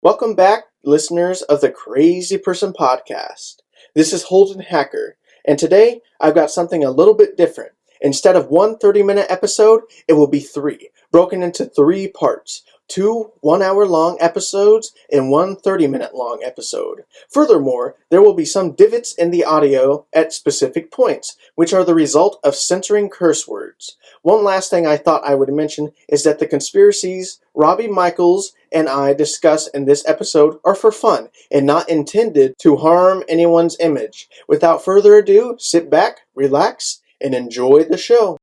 Welcome back, listeners of the Crazy Person Podcast. This is Holden Hacker, and today I've got something a little bit different. Instead of one 30-minute episode, it will be three, broken into three parts. Two 1 hour long episodes and one 30-minute long episode. Furthermore, there will be some divots in the audio at specific points, which are the result of censoring curse words. One last thing I thought I would mention is that the conspiracies Robbie Michaels and I discuss in this episode are for fun and not intended to harm anyone's image. Without further ado, sit back, relax, and enjoy the show.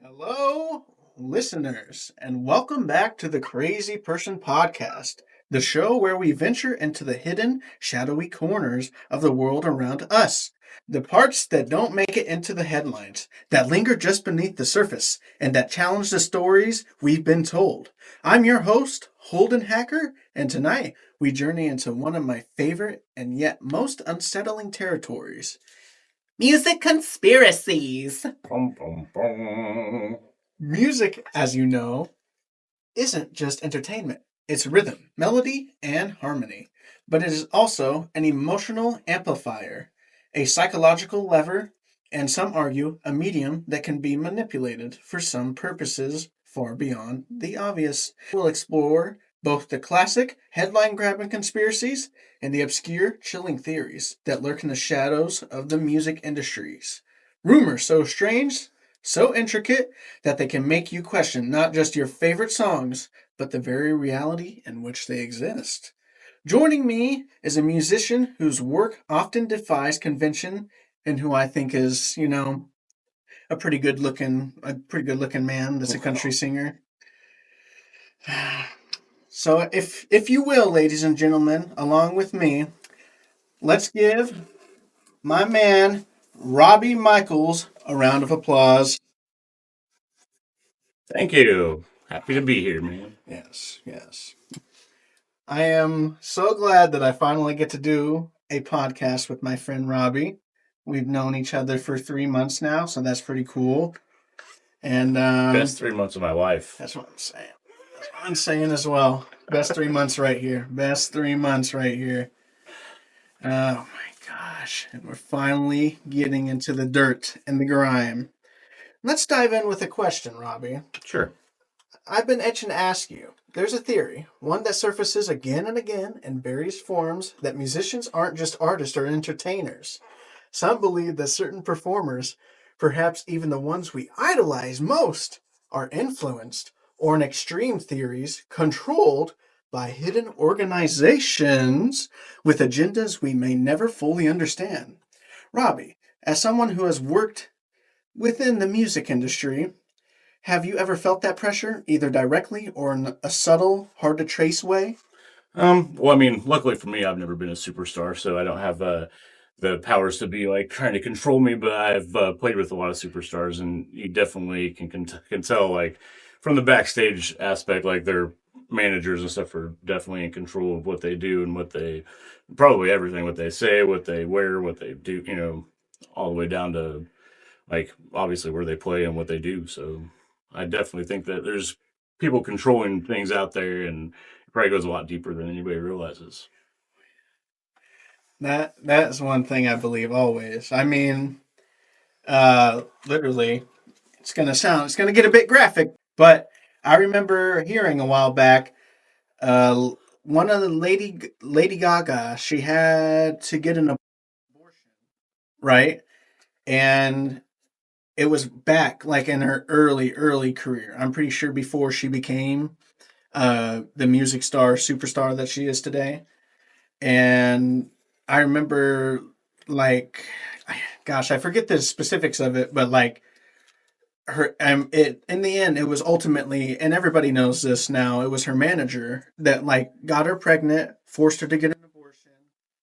Hello, listeners, and welcome back to the Crazy Person Podcast, the show where we venture into the hidden, shadowy corners of the world around us. The parts that don't make it into the headlines, that linger just beneath the surface, and that challenge the stories we've been told. I'm your host, Holden Hacker, and tonight we journey into one of my favorite and yet most unsettling territories. Music conspiracies. Bum, bum, bum. Music, as you know, isn't just entertainment. It's rhythm, melody, and harmony. But it is also an emotional amplifier, a psychological lever, and some argue a medium that can be manipulated for some purposes far beyond the obvious. We'll explore both the classic headline-grabbing conspiracies and the obscure, chilling theories that lurk in the shadows of the music industries. Rumors so strange, so intricate, that they can make you question not just your favorite songs, but the very reality in which they exist. Joining me is a musician whose work often defies convention and who I think is, a pretty good looking man that's a country singer. So if you will, ladies and gentlemen, along with me, let's give my man Robbie Michaels a round of applause. Thank you. Happy to be here, man. Yes. I am so glad that I finally get to do a podcast with my friend Robbie. We've known each other for 3 months now, so that's pretty cool. And Best 3 months of my life. That's what I'm saying. That's what I'm saying as well. Best 3 months right here. Best 3 months right here. Oh my gosh. And we're finally getting into the dirt and the grime. Let's dive in with a question, Robbie. Sure. I've been itching to ask you. There's a theory, one that surfaces again and again in various forms, that musicians aren't just artists or entertainers. Some believe that certain performers, perhaps even the ones we idolize most, are influenced, or in extreme theories, controlled by hidden organizations with agendas we may never fully understand. Robbie, as someone who has worked within the music industry, have you ever felt that pressure, either directly or in a subtle, hard-to-trace way? Well, I mean, luckily for me, I've never been a superstar, so I don't have the powers to be like trying to control me. But I've played with a lot of superstars, and you definitely can tell, like, from the backstage aspect, like their managers and stuff are definitely in control of what they do and probably everything, what they say, what they wear, what they do, all the way down to, like, obviously where they play and what they do. So I definitely think that there's people controlling things out there, and it probably goes a lot deeper than anybody realizes. That's one thing I believe always. I mean, literally, it's gonna get a bit graphic, but I remember hearing a while back, one of the Lady Gaga, she had to get an abortion, right? And it was back like in her early career. I'm pretty sure before she became the music superstar that she is today. And I remember, like, gosh, I forget the specifics of it, but like her, it in the end, it was ultimately, and everybody knows this now, it was her manager that like got her pregnant, forced her to get an abortion,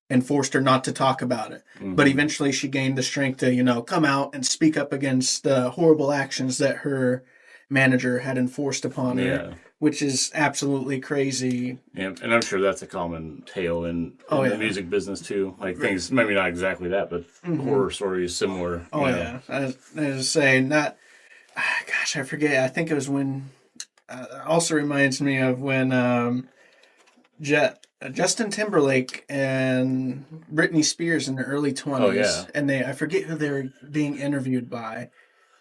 and forced her not to talk about it. Mhm. But eventually, she gained the strength to come out and speak up against the horrible actions that her manager had enforced upon her. Yeah. which is absolutely crazy. Yeah, and I'm sure that's a common tale in Oh, the yeah. music business too. Like things, maybe not exactly that, but horror stories similar. Oh, you know. yeah. I was saying, not, gosh, I forget. I think it was when, also reminds me of when Justin Timberlake and Britney Spears in their early Oh 20s, yeah, and I forget who they were being interviewed by,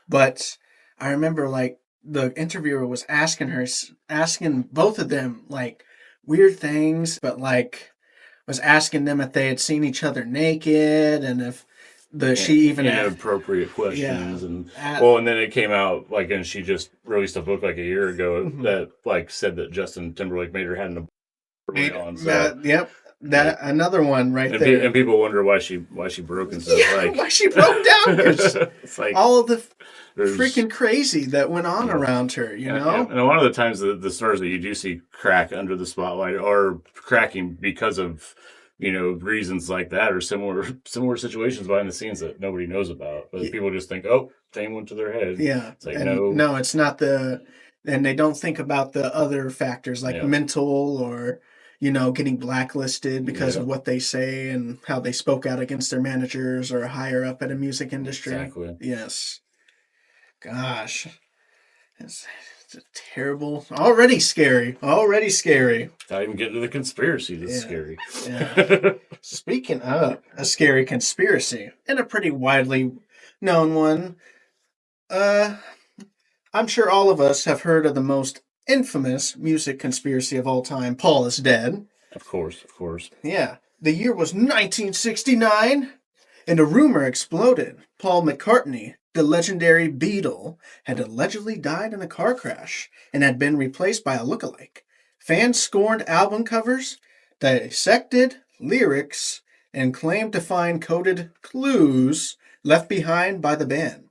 but I remember like the interviewer was asking both of them like weird things, but like was asking them if they had seen each other naked and if yeah, she even inappropriate yeah questions, and at, well, and then it came out like, and she just released a book like a year ago Mhm. that like said that Justin Timberlake made her had an early on. So Yep, like, that another one right and there. people wonder why she broke and stuff. Yeah, Like why she broke down because it's like all of the there's freaking crazy that went on yeah. around her, you And know? a lot of the times, the stars that you do see crack under the spotlight are cracking because of reasons like that, or similar situations behind the scenes that nobody knows about. But Y- people just think, oh, fame went to their head. Yeah, It's like and no, no, it's not and they don't think about the other factors like yeah, mental or, getting blacklisted because yeah, of what they say and how they spoke out against their managers or higher up at a music industry. exactly. Yes. Gosh. It's, it's a terrible, already scary, already scary. Not even getting to the conspiracy. That's Yeah. scary. Yeah. Speaking of a scary conspiracy, and a pretty widely known one, uh, I'm sure all of us have heard of the most infamous music conspiracy of all time, Paul is dead. Of course, of course. Yeah. The year was 1969, and a rumor exploded. Paul McCartney, the legendary Beatle, had allegedly died in a car crash and had been replaced by a lookalike. Fans scorned album covers, dissected lyrics, and claimed to find coded clues left behind by the band.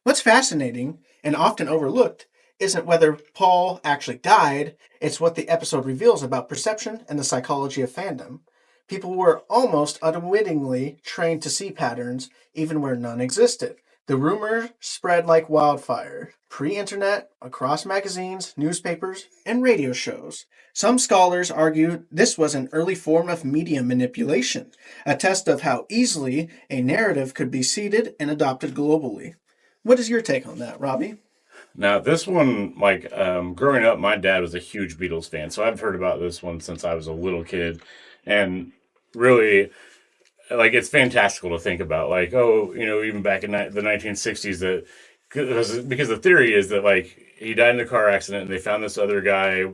What's fascinating and often overlooked isn't whether Paul actually died, it's what the episode reveals about perception and the psychology of fandom. People were almost unwittingly trained to see patterns even where none existed. The rumor spread like wildfire, pre internet, across magazines, newspapers, and radio shows. Some scholars argue this was an early form of media manipulation, a test of how easily a narrative could be seeded and adopted globally. What is your take on that, Robbie? Now, this one, like, growing up, my dad was a huge Beatles fan, so I've heard about this one since I was a little kid, and really, like, it's fantastical to think about. Like, oh, even back in the 1960s, that because the theory is that like he died in a car accident, and they found this other guy.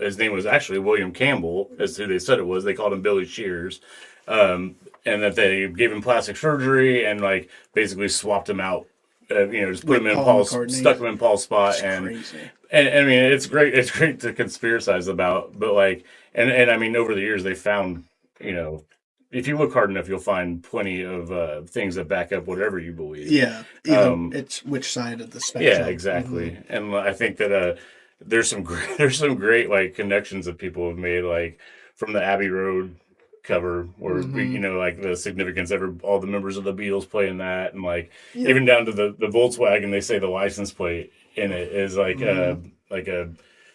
His name was actually William Campbell, as who they said it was. They called him Billy Shears, and that they gave him plastic surgery and like basically swapped him out. Just put With him in Paul Paul's, McCartney. stuck him in Paul's spot, It's and crazy. I mean, it's great. It's great to conspiracize about, but like, and I mean, over the years they found, you know, if you look hard enough, you'll find plenty of things that back up whatever you believe. Yeah, even Um, it's which side of the yeah, spectrum. exactly. And I think that there's some great like connections that people have made, like from the Abbey Road cover, where Mm-hmm. like the significance of all the members of the Beatles playing that, and like Yeah. even down to the Volkswagen, they say the license plate in it is Mm-hmm. like a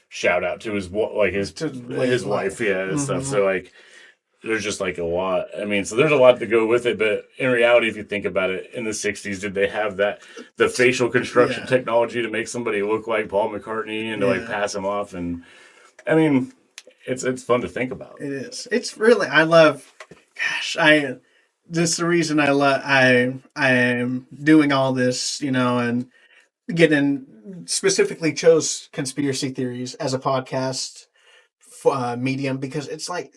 shout out to To late his wife, life. yeah, and stuff. Mm-hmm. So like there's just like a lot. I mean, so there's a lot to go with it, but in reality, if you think about it, in the '60s, did they have the facial construction Yeah. technology to make somebody look like Paul McCartney and to like Yeah. pass him off? And I mean, it's fun to think about. It is. It's really. I love. Gosh, I. This is the reason I am doing all this, and getting specifically chose conspiracy theories as a podcast medium because it's like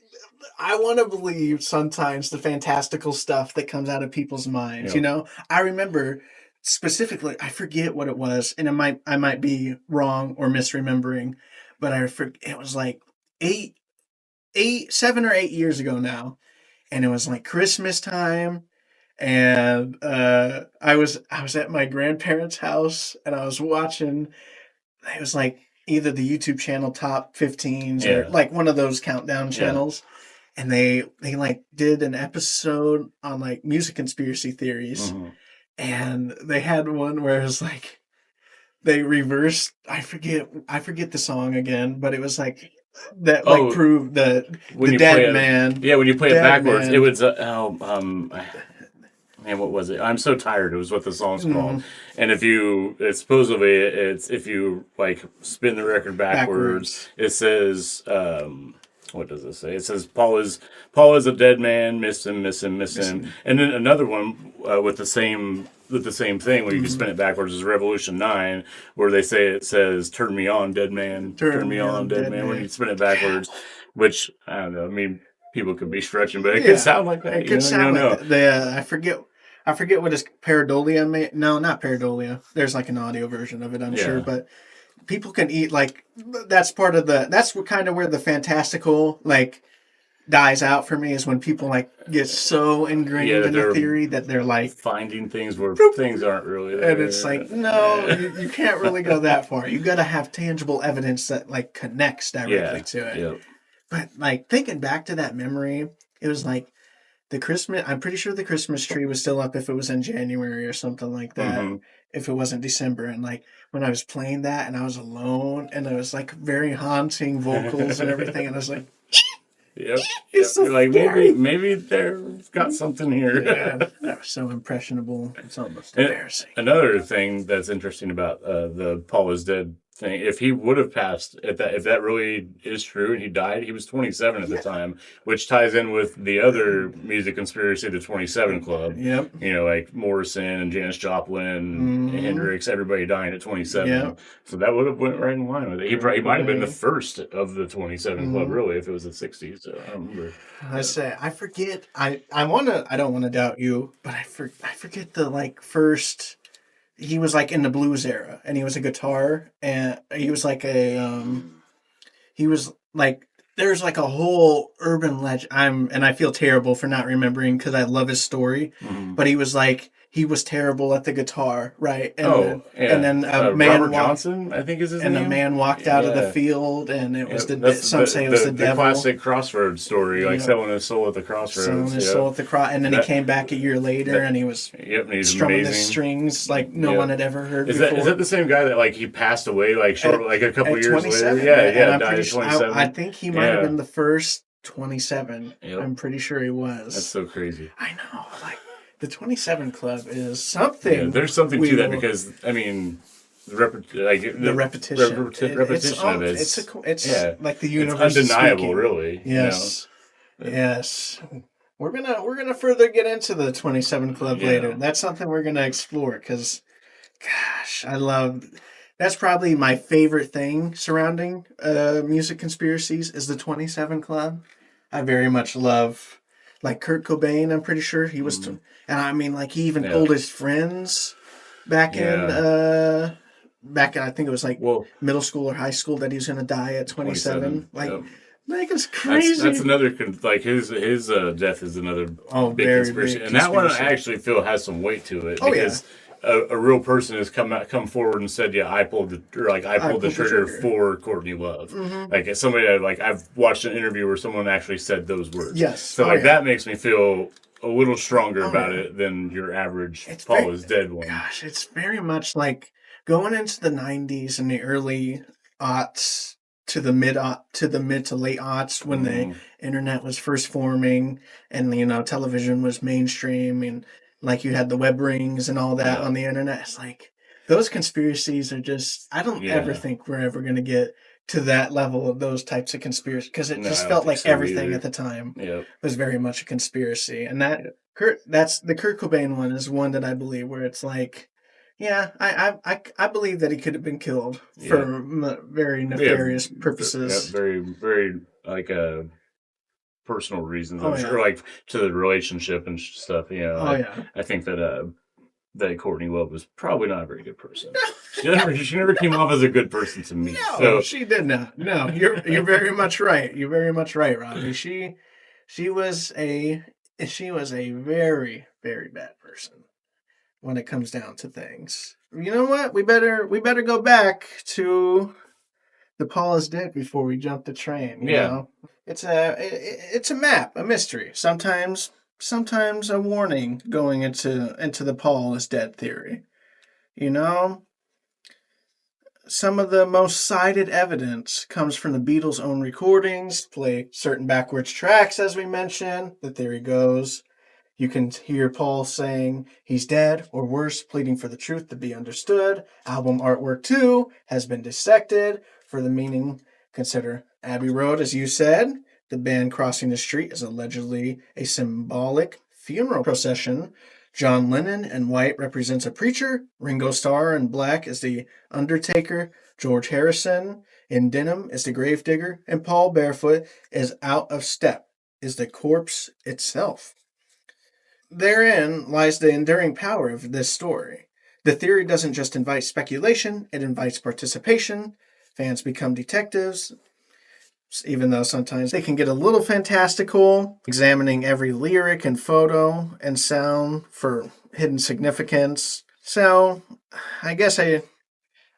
I want to believe sometimes the fantastical stuff that comes out of people's minds. You I remember specifically, I forget what it was, and I might be wrong or misremembering, but it was like 7 or 8 years ago now, and it was like Christmas time, and I was at my grandparents' house, and I was watching. It was like either the YouTube channel top 15s or yeah, like one of those countdown yeah. channels, and they like did an episode on like music conspiracy theories, Hmm. and they had one where it was like they reversed. I forget the song again, but it was like that. Like Oh, proved that when the you play dead it, man. yeah, when you play it Dead backwards, it man. was man, what was it? I'm so tired. It was what the song's called. Mm, And if you, it's supposedly it's if you like spin the record backwards, backwards. it says what does it say? It says Paul is a dead man. Miss him, miss him, miss him. Missing. And then another one with the same thing where you can Mm, spin it backwards is Revolution 9, where they say it says "Turn me on, dead man, turn turn me me on, on, dead dead man." When you man. spin it backwards, which I don't know. I mean, people could be stretching, but it could Yeah, sound like that. it You could know, you sound don't like know. that. The I forget what is pareidolia. No, not pareidolia. There's like an audio version of it, I'm sure, Yeah. but people can eat like that's part of the that's what kind of where the fantastical like dies out for me is when people like get so Yeah, ingrained that in a they're theory that they're like finding things where "Boop," things aren't really and it's there. like no, you can't really go that far. You got to have tangible evidence that like connects directly Yeah. to it. Yep. But like thinking back to that memory, it was like the Christmas. I'm pretty sure the Christmas tree was still up if it was in January or something like that. Mm-hmm. If it wasn't December, and like when I was playing that, and I was alone, and it was like very haunting vocals and everything, and I was like, Yep. "It's Yep. so You're like scary." maybe they've got something here. Yeah, that was so impressionable. It's almost And embarrassing. another thing that's interesting about the Paul is dead thing, if he would have passed if that really is true and he died, he was 27 at the Yeah. time, which ties in with the other music conspiracy, the 27 Club. Yep. You know, like Morrison and Janis Joplin, Mm-hmm. Hendrix, everybody dying at 27. Yep. So that would have went right in line with it. He might have been the first of the 27 Club, Mm-hmm. really, if it was the 60s. So I don't remember. I say I forget. I wanna. I don't want to doubt you, but I forget the like first. He was like in the blues era, and he was a guitar, and he was like a he was like there's like a whole urban legend. And I feel terrible for not remembering because I love his story, Mhm. but he was like he was terrible at the guitar, right? Oh, And yeah. then a Robert man walked Johnson, I think is his and a name. man walked out of the Yeah. field, and it was Yep. the That's some say it was the the devil. classic crossroads story, like Yep. selling his soul at the Selling crossroads. his Yep. soul at the cross, and then he That- came back a year later, that- and he was Yep, and he's strumming the amazing. strings like no Yep. one had ever heard Is before. that the same guy that like he passed away like short like a couple At years 27? later? Yeah, And I'm died pretty at sure 27. I think he might have Yeah. been the first 27. Yep. I'm pretty sure he was. That's so crazy. I know, like the 27 Club is Yeah, something. there's something we to that will- because I mean the the repetition. repetition of it. It's yeah, like the it's universe is undeniable, speaking. really. Yes. You know? Yes. We're gonna further get into the 27 Club Yeah. later. That's something we're gonna explore because, gosh, that's probably my favorite thing surrounding music conspiracies is the 27 Club. I very much love, like Kurt Cobain. I'm pretty sure he was, and I mean, like he even Yeah. told his friends back in I think it was like Well, middle school or high school that he was gonna die at 27. Like, Yep. like it's crazy. That's another like his death is another big very conspiracy, big and that one I conspiracy. actually feel has some weight to it Oh, yeah. because a real person has come forward and said, "Yeah, I pulled the trigger for Courtney Love." Mhm. Like as somebody like I've watched an interview where someone actually said those words. Yes. So Oh, like yeah. that makes me feel a little stronger Oh, about yeah. it than your average It's Paul very- is dead one. Gosh, it's very much like going into the 90s and the early aughts to the mid to late aughts when Mhm. the internet was first forming and television was mainstream and like you had the web rings and all that Yeah. on the internet. It's like those conspiracies are just I don't ever Yeah. think we're ever going to get to that level of those types of conspiracies because it No, I just don't felt think like so everything either. at the time Yep. was very much a conspiracy. And that Yeah. that's the Kurt Cobain one is one that I believe where it's like, yeah, I believe that he could have been killed for very nefarious purposes. Yeah, very, very like personal reasons. Oh, I'm yeah. sure, like to the relationship and stuff. You know, Oh yeah. I think that Courtney Love was probably not a very good person. She never came off as a good person to me. No, So she did not. No, you're very much right. You're very much right, Robbie. She was a very very bad person when it comes down to things. You know what? We better go back to the Paul is dead before we jump the train. You Yeah. know? It's a map, a mystery. Sometimes a warning going into the Paul is dead theory. You know, some of the most cited evidence comes from the Beatles' own recordings, play certain backwards tracks, as we mentioned. The theory goes you can hear Paul saying he's dead, or worse, pleading for the truth to be understood. Album artwork, too, has been dissected for the meaning. Consider Abbey Road, as you said. The band crossing the street is allegedly a symbolic funeral procession. John Lennon in white represents a preacher. Ringo Starr in black is the undertaker. George Harrison in denim is the gravedigger. And Paul barefoot is out of step, is the corpse itself. Therein lies the enduring power of this story. The theory doesn't just invite speculation, it invites participation. Fans become detectives, even though sometimes they can get a little fantastical, examining every lyric and photo and sound for hidden significance. So, I guess at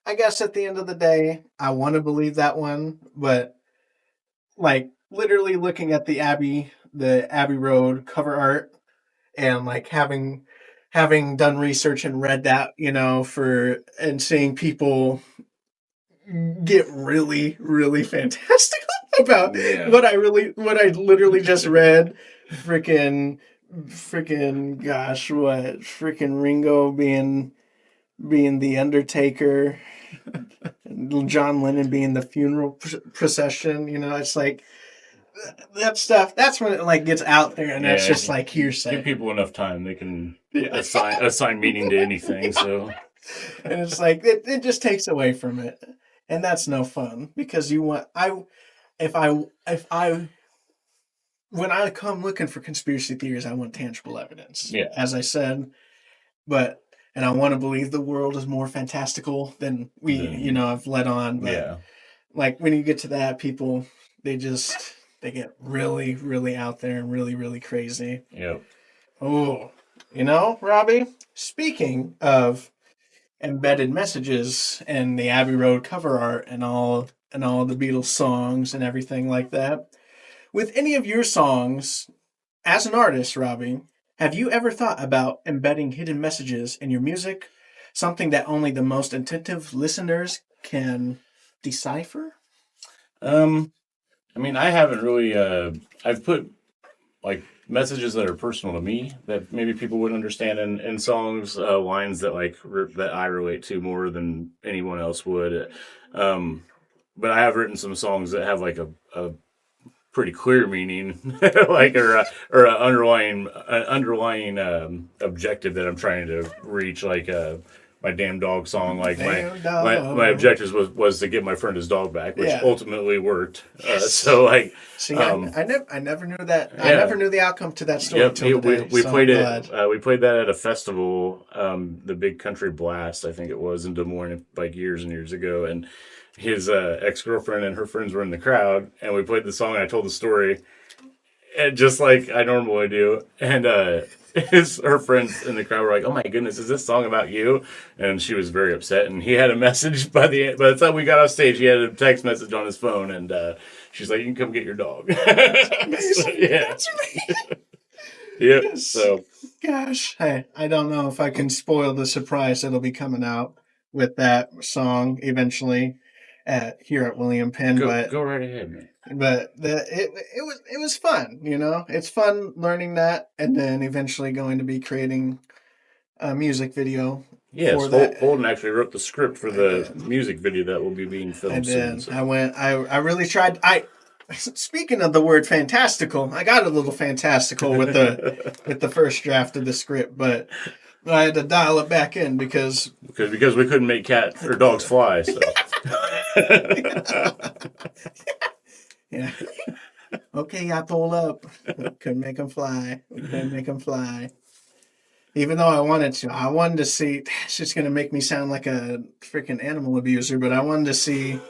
the end of the day, I want to believe that one, but like literally looking at the Abbey Road cover art and like having done research and read that, and seeing people get really, really fantastical about what I literally just read. Freaking gosh, what? Freaking Ringo being the Undertaker, John Lennon being the funeral procession. It's like that stuff. That's when it like gets out there, and that's just like hearsay. Give people enough time, they can assign meaning to anything. So, and it's like it just takes away from it, and that's no fun because when I come looking for conspiracy theories, I want tangible evidence. Yeah, as I said, and I want to believe the world is more fantastical than I've let on. But like when you get to that, people they get really, really out there and really, really crazy. Yep. Oh, Robbie, speaking of embedded messages and the Abbey Road cover art and all the Beatles songs and everything like that, with any of your songs, as an artist, Robbie, have you ever thought about embedding hidden messages in your music? Something that only the most attentive listeners can decipher? I mean, I haven't really. I've put like messages that are personal to me that maybe people would understand in songs, lines that that I relate to more than anyone else would. But I have written some songs that have like a pretty clear meaning, like or an underlying objective that I'm trying to reach, like my damn dog song. Like my objective was to get my friend his dog back, which ultimately worked. So like, see, I never knew that. Yeah. I never knew the outcome to that story. Yep, we played it. We played that at a festival, the Big Country Blast, I think it was in Des Moines, like years and years ago, and his ex-girlfriend and her friends were in the crowd, and we played the song, and I told the story, and just like I normally do, and her friends in the crowd were like, "Oh my goodness, is this song about you?" And she was very upset, and he had a message by the time we got off stage, he had a text message on his phone, and she's like, "You can come get your dog." That's amazing. That's amazing. Yep. Yes. So, gosh, hey, I don't know if I can spoil the surprise that'll be coming out with that song eventually here at William Penn. Go right ahead, man. But it was fun, It's fun learning that, and then eventually going to be creating a music video. Yes, Holden actually wrote the script for the music video that will be being filmed soon. So. I really tried. Speaking of the word fantastical, I got a little fantastical with the first draft of the script, but I had to dial it back in because we couldn't make cat or dogs fly. So. Yeah. Okay, I pull up. Couldn't make them fly. Even though I wanted to see. It's just gonna make me sound like a freaking animal abuser. But I wanted to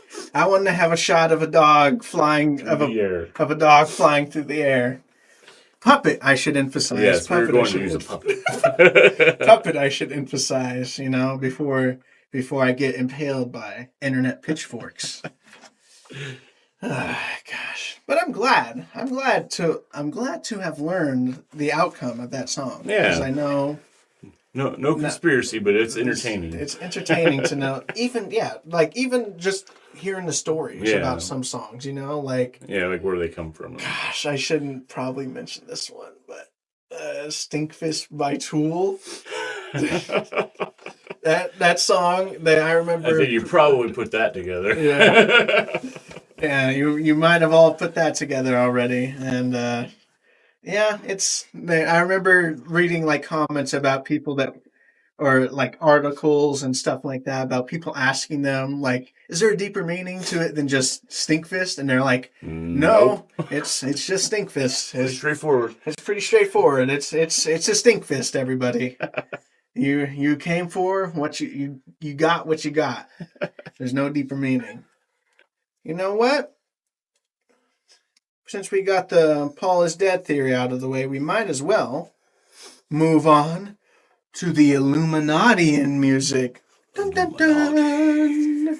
have a shot of a dog flying of a dog flying through the air. Puppet, I should emphasize. Yes, puppet, we're going to use a puppet. Puppet, I should emphasize. Before I get impaled by internet pitchforks. Gosh, but I'm glad to have learned the outcome of that song. Yeah, because I know No conspiracy, but it's entertaining. It's entertaining to know. Even just hearing the stories about some songs, like where they come from. Gosh, I shouldn't probably mention this one, but Stinkfist by Tool. that song that I remember. I think you probably put that together. Yeah. Yeah, you might have all put that together already, and I remember reading like comments about people or like articles and stuff like that about people asking them like, is there a deeper meaning to it than just Stinkfist? And they're like, no, it's just Stinkfist. It's straightforward. It's pretty straightforward. It's a Stinkfist, everybody. You came for what you got what you got. There's no deeper meaning. You know what? Since we got the Paul is dead theory out of the way, we might as well move on to the Illuminati in music. Dun, dun, dun.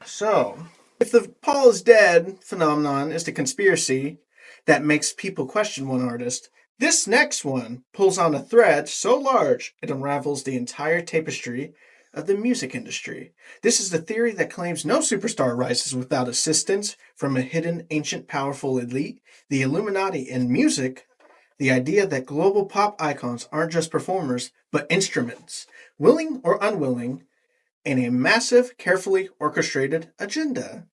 So, if the Paul is dead phenomenon is the conspiracy that makes people question one artist, this next one pulls on a thread so large it unravels the entire tapestry of the music industry. This is the theory that claims no superstar rises without assistance from a hidden, ancient, powerful elite. The Illuminati in music, the idea that global pop icons aren't just performers, but instruments, willing or unwilling, in a massive, carefully orchestrated agenda.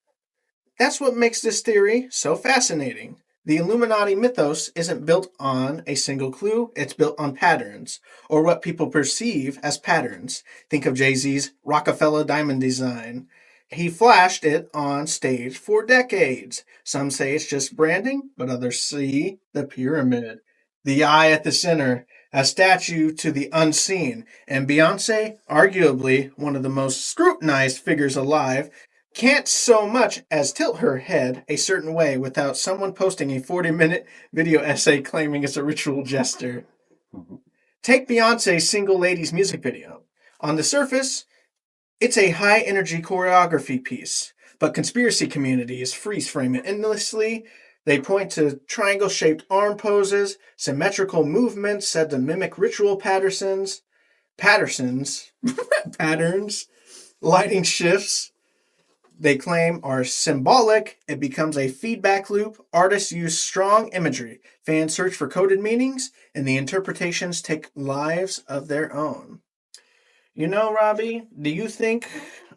That's what makes this theory so fascinating. The Illuminati mythos isn't built on a single clue, it's built on patterns, or what people perceive as patterns. Think of Jay-Z's Rockefeller diamond design. He flashed it on stage for decades. Some say it's just branding, but others see the pyramid. The eye at the center, a statue to the unseen, and Beyonce, arguably one of the most scrutinized figures alive, can't so much as tilt her head a certain way without someone posting a 40-minute video essay claiming it's a ritual gesture. Take Beyonce's Single Ladies music video. On the surface, it's a high-energy choreography piece, but conspiracy communities freeze frame it endlessly. They point to triangle-shaped arm poses, symmetrical movements said to mimic ritual patterns, lighting shifts, they claim are symbolic. It becomes a feedback loop. Artists use strong imagery. Fans search for coded meanings, and the interpretations take lives of their own. You know, Robbie, do you think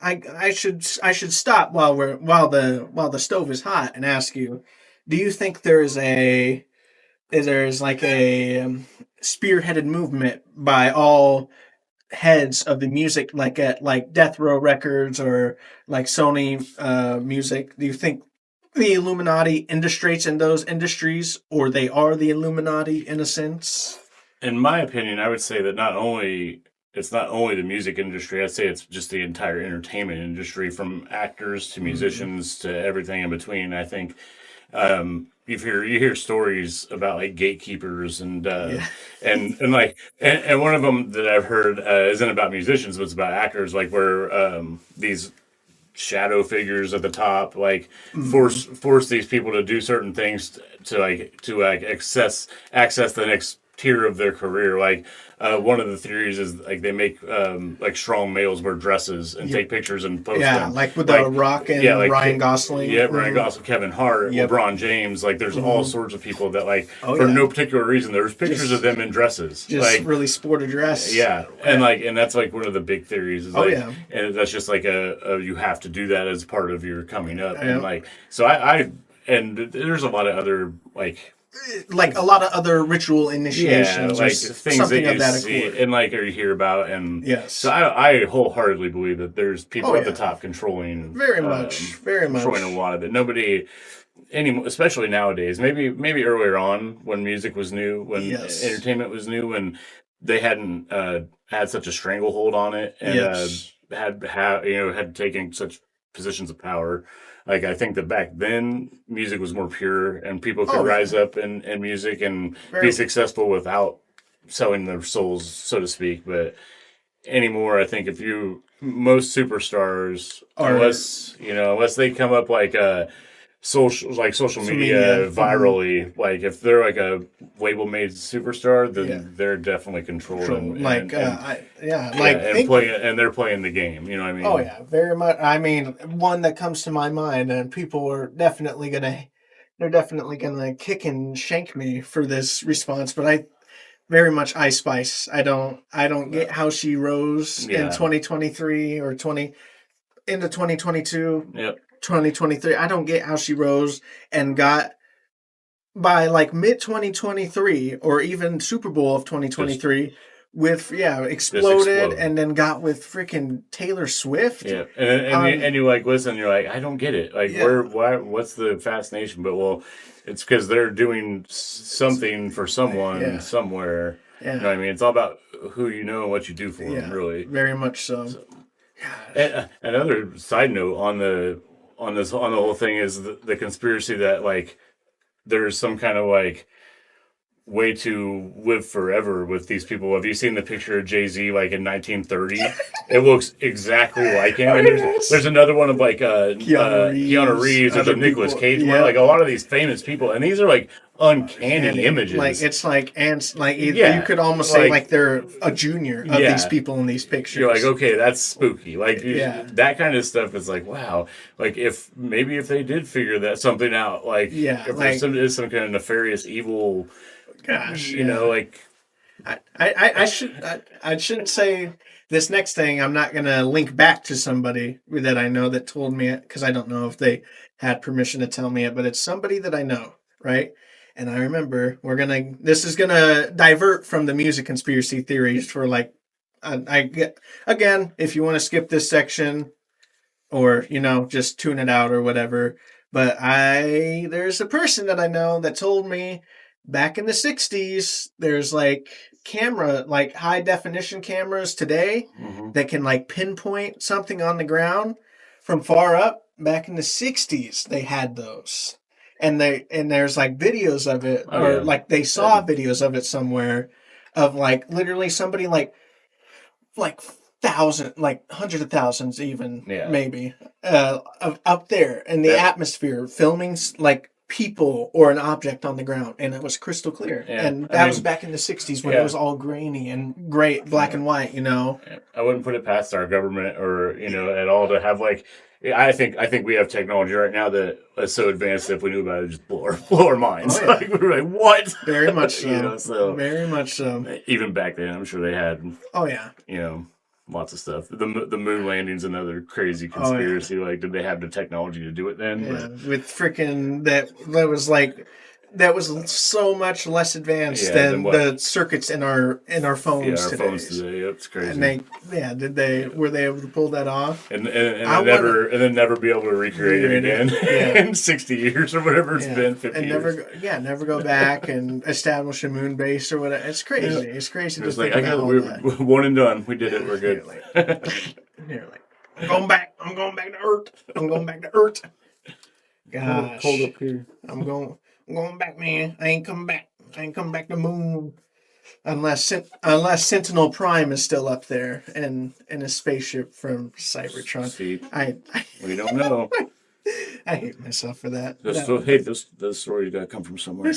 I should stop while the stove is hot and ask you, do you think there's like a spearheaded movement by all heads of the music, like at like Death Row Records or like Sony Music? Do you think the Illuminati illustrates in those industries, or they are the Illuminati in a sense? In my opinion, I would say that it's not only the music industry. I'd say it's just the entire entertainment industry, from actors to musicians to everything in between. I think you hear stories about like gatekeepers and one of them that I've heard isn't about musicians, but it's about actors, like where these shadow figures at the top like force these people to do certain things to access the next tier of their career. Like one of the theories is like they make like strong males wear dresses and take pictures and post them. Like with The Rock and Ryan Gosling. Yeah, Ryan Gosling, Kevin Hart, LeBron James. Like there's all sorts of people that for no particular reason there's pictures of them in dresses. Just really sport a dress. Yeah. And that's like one of the big theories is and that's just like a you have to do that as part of your coming up. And like so I and there's a lot of other like a lot of other ritual initiations, like things that you see and or you hear about, and so I wholeheartedly believe that there's people at the top controlling very much controlling a lot of it. Nobody anymore, especially nowadays. Maybe earlier on when music was new, when entertainment was new, and they hadn't had such a stranglehold on it, and had taken such positions of power. Like, I think that back then, music was more pure, and people could rise up in music and be successful without selling their souls, so to speak. But anymore, I think most superstars, unless they come up social media virally. Like if they're like a label made superstar, then they're definitely controlled and they're playing the game. You know what I mean? Oh yeah, very much. I mean, one that comes to my mind, and people are they're definitely gonna kick and shank me for this response, but I very much Ice Spice. I don't get how she rose in 2023 or into 2022. Yep. 2023. I don't get how she rose and got by like mid 2023 or even Super Bowl of 2023 exploded and then got with freaking Taylor Swift. Yeah, and you like listen, you're like, I don't get it. Like, what's the fascination? But well, it's because they're doing something for someone somewhere. Yeah. You know what I mean? It's all about who you know and what you do for them, really. Very much so. And another side note on the whole thing is the conspiracy that like there's some kind of like way to live forever with these people. Have you seen the picture of Jay-Z like in 1930? It looks exactly like him. And there's another one of like Keanu Reeves or the Nicolas Cage one. Like a lot of these famous people, and these are like uncanny images. Like it's like ants. Like you could almost say like they're a junior of these people in these pictures. You're like, okay, that's spooky. Like that kind of stuff is like, wow. Like if they did figure something out, like if there's some kind of nefarious evil. Gosh, you know, like I shouldn't say this next thing. I'm not gonna link back to somebody that I know that told me it because I don't know if they had permission to tell me it, but it's somebody that I know, right? And I remember this is gonna divert from the music conspiracy theories for like again, if you want to skip this section or just tune it out or whatever. But there's a person that I know that told me. Back in the 60s, there's like high definition cameras today that can like pinpoint something on the ground from far up. Back in the 60s, they had those. And there's like videos of it like they saw videos of it somewhere of like literally somebody like hundreds of thousands even maybe up there in the atmosphere filming like people or an object on the ground, and it was crystal clear. And that was back in the 60s when it was all grainy and gray, black and white, I wouldn't put it past our government or, at all to have like, I think we have technology right now that is so advanced that if we knew about it, just blow our minds. Like, we were like, what? Very much so. Very much so. Even back then, I'm sure they had. Oh, yeah. Lots of stuff. The moon landing's another crazy conspiracy. Like, did they have the technology to do it then? Yeah, with freaking that was so much less advanced than the circuits in our phones today. Phones today. It's crazy. And were they able to pull that off? And then never be able to recreate it again in 60 years or whatever it's been. 50 years. Never go back and establish a moon base or whatever. It's crazy. Yeah. It's crazy to think about all that. We're one and done. We did it. We're good. I'm going back to Earth. I'm going back to Earth. Gosh. Hold up here. I'm going back, man. I ain't coming back. I ain't coming back to the moon. Unless Sentinel Prime is still up there in a spaceship from Cybertron. See, we don't know. I hate myself for that. Those stories got to come from somewhere.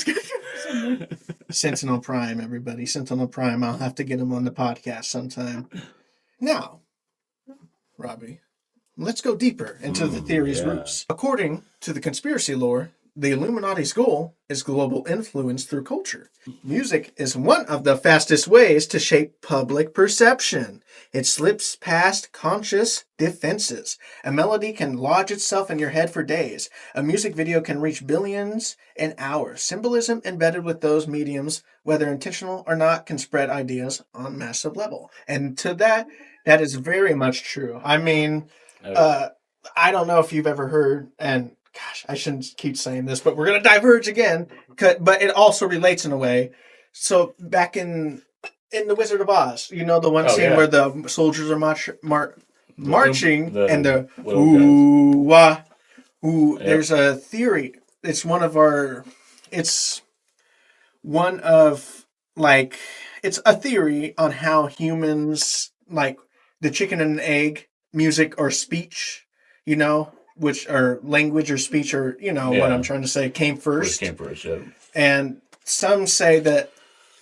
Sentinel Prime, everybody. Sentinel Prime. I'll have to get him on the podcast sometime. Now, Robbie, let's go deeper into the theory's roots. According to the conspiracy lore, the Illuminati's goal is global influence through culture. Music is one of the fastest ways to shape public perception. It slips past conscious defenses. A melody can lodge itself in your head for days. A music video can reach billions in hours. Symbolism embedded with those mediums, whether intentional or not, can spread ideas on massive level. And to that is very much true. I mean, I don't know if you've ever heard, and gosh, I shouldn't keep saying this, but we're going to diverge again. But it also relates in a way. So back in The Wizard of Oz, the one scene where the soldiers are marching and the ooh, wah, ooh. Yep. There's a theory. It's one of it's a theory on how humans, like the chicken and egg, music or speech, which or language or speech or what I'm trying to say came Which first. came first, yeah. And some say that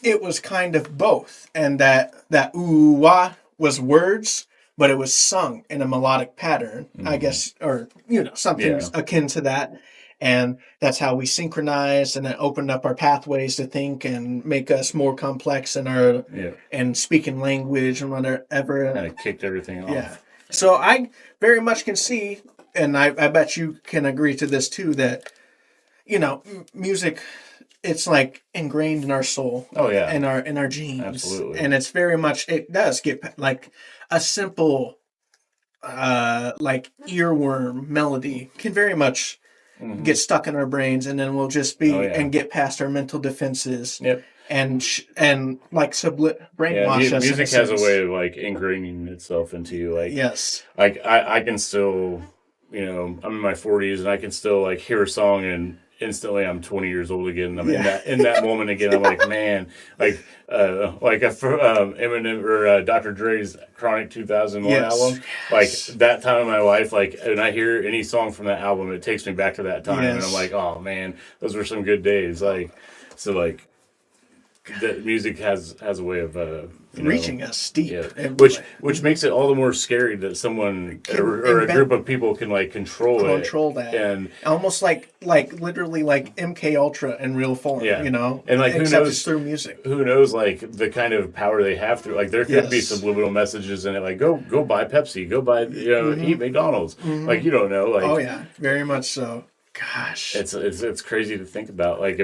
it was kind of both, and that ooh wah was words, but it was sung in a melodic pattern, I guess, or something akin to that. And that's how we synchronized, and it opened up our pathways to think and make us more complex in our and speaking language and whatever. Kind of kicked everything off. Yeah. So I very much can see, and I bet you can agree to this too, that music, it's like ingrained in our soul. Oh yeah. In our genes. Absolutely. And it's very much, it does get like a simple like earworm melody can very much get stuck in our brains, and then we'll just be and get past our mental defenses. Yep. And like brainwash us. Music has a way of like ingraining itself into you. Like yes. Like I can still, I'm in my 40s and I can still like hear a song and instantly I'm 20 years old again. I'm in that moment again. I'm like, man, like Eminem or Dr. Dre's Chronic 2001 album. Like that time in my life, like when I hear any song from that album, it takes me back to that time, and I'm like, oh man, those were some good days. Like so, like that music has a way of reaching us deep, which makes it all the more scary that someone or a group of people can like control that, and almost like literally like MK Ultra in real form, and like who knows it's through music. Who knows like the kind of power they have through like there could be subliminal messages in it, like go buy Pepsi, go buy eat McDonald's, like you don't know, like oh yeah, very much so. Gosh, it's crazy to think about, like